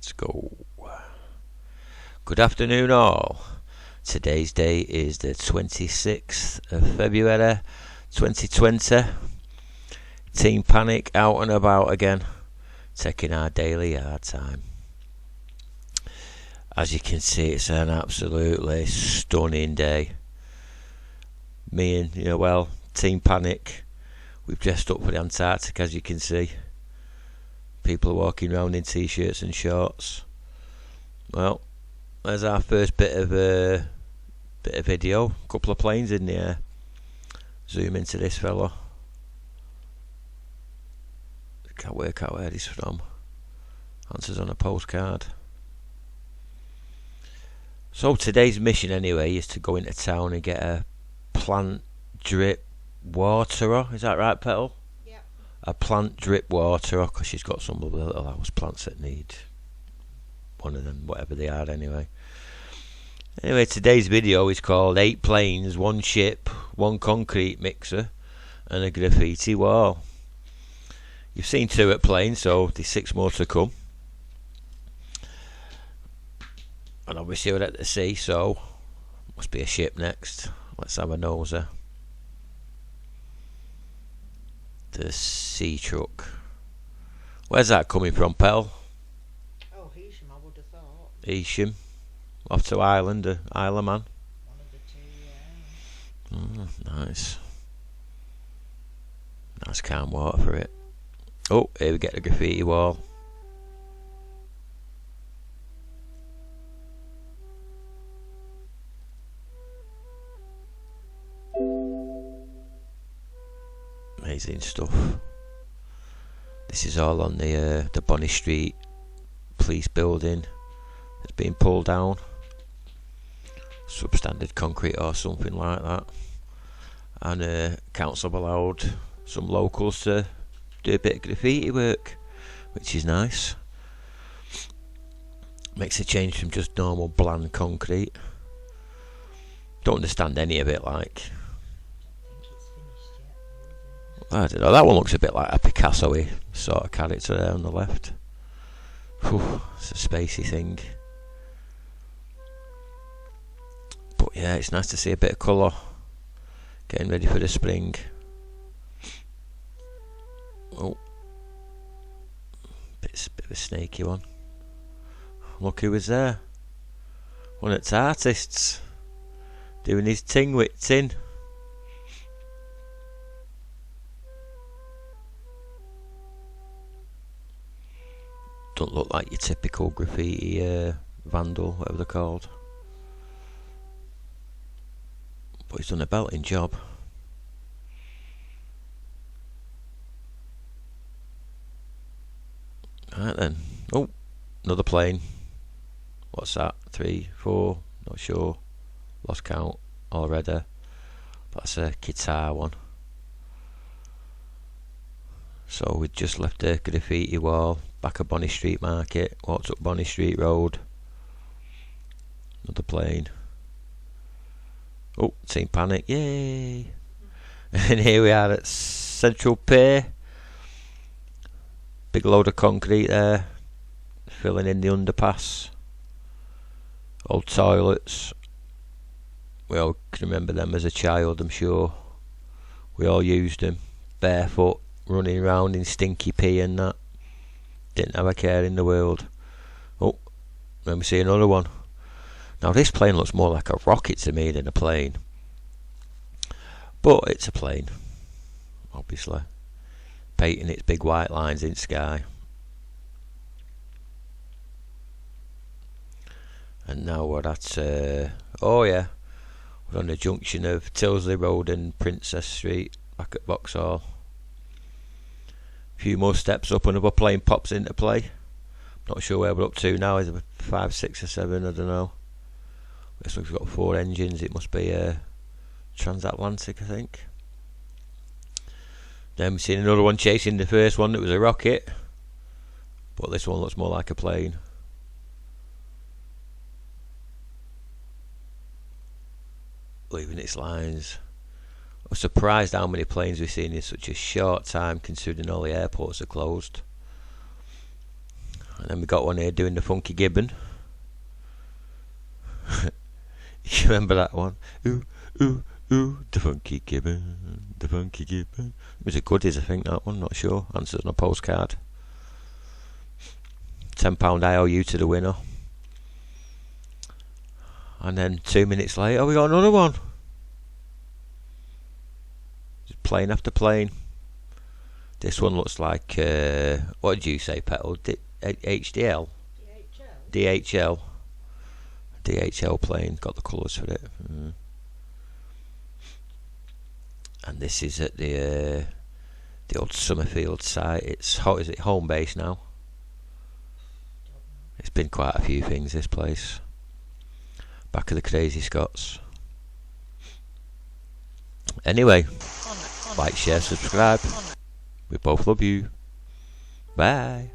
Let's go. Good afternoon, all. Today's day is the 26th of February 2020. Team Panic out and about again, taking our daily yard time. As you can see, it's an absolutely stunning day. Me and, Team Panic, we've dressed up for the Antarctic, as you can see. People are walking around in t-shirts and shorts. Well, there's our first bit of video. A couple of planes in the air. Zoom into this fella. Can't work out where he's from. Answers on a postcard. So today's mission anyway is to go into town and get a plant drip waterer. Is that right, Petal? Yep. A plant drip waterer, because she's got some of the little house plants that need one of them, whatever they are anyway. Anyway, today's video is called 8 planes, 1 ship, 1 concrete mixer and a graffiti wall. You've seen 2 at plane, so there's 6 more to come. And obviously we're at the sea, so must be a ship next. Let's have a noser. The sea truck. Where's that coming from, Pell? Oh, Hesham, I would have thought. Hesham. Off to Ireland, Isle of Man. One of the 2, yeah. Nice. Nice calm water for it. Oh, here we get the graffiti wall. Amazing stuff. This is all on the Bonny Street police building that's been pulled down. Substandard concrete or something like that. And council allowed some locals to do a bit of graffiti work, which is nice. Makes a change from just normal bland concrete. Don't understand any of it, like. I don't know, that one looks a bit like a Picasso-y sort of character there on the left. Whew, it's a spacey thing. But yeah, it's nice to see a bit of colour. Getting ready for the spring. Oh, bit of a snaky one. Look who was there. One of the artists doing his ting with tin. Don't look like your typical graffiti vandal, whatever they're called. But he's done a belting job. Right then. Oh, another plane. What's that? 3, 4, not sure. Lost count already. That's a guitar one. So we just left the graffiti wall, back at Bonny Street Market, walked up Bonny Street Road. Another plane. Oh, Team Panic, yay! And here we are at Central Pier. Big load of concrete there, filling in the underpass. Old toilets. We all can remember them as a child, I'm sure. We all used them, barefoot, running around in stinky pee and that. Didn't have a care in the world. Oh, let me see another one. Now this plane looks more like a rocket to me than a plane. But it's a plane, obviously. Painting its big white lines in sky. And now we're at, oh yeah, we're on the junction of Tilsley Road and Princess Street, back at Vauxhall. A few more steps up, another plane pops into play. Not sure where we're up to now, is it 5, 6 or 7, I don't know. This one's got 4 engines, it must be transatlantic, I think. Then we've seen another one chasing the first one that was a rocket, but this one looks more like a plane. Leaving its lines. I was surprised how many planes we've seen in such a short time, considering all the airports are closed. And then we got one here doing the funky gibbon. You remember that one? Ooh, ooh, ooh, the funky gibbon, the funky gibbon. It was a goodies, I think, that one, not sure. Answers on a postcard. £10 IOU to the winner. And then 2 minutes later, we got another one. Just plane after plane. This one looks like, what did you say, Petal? HDL? DHL. DHL plane, got the colours for it. And this is at the old Summerfield site. Is it home base now? It's been quite a few things, this place. Back of the Crazy Scots. Anyway, like, share, subscribe. We both love you. Bye.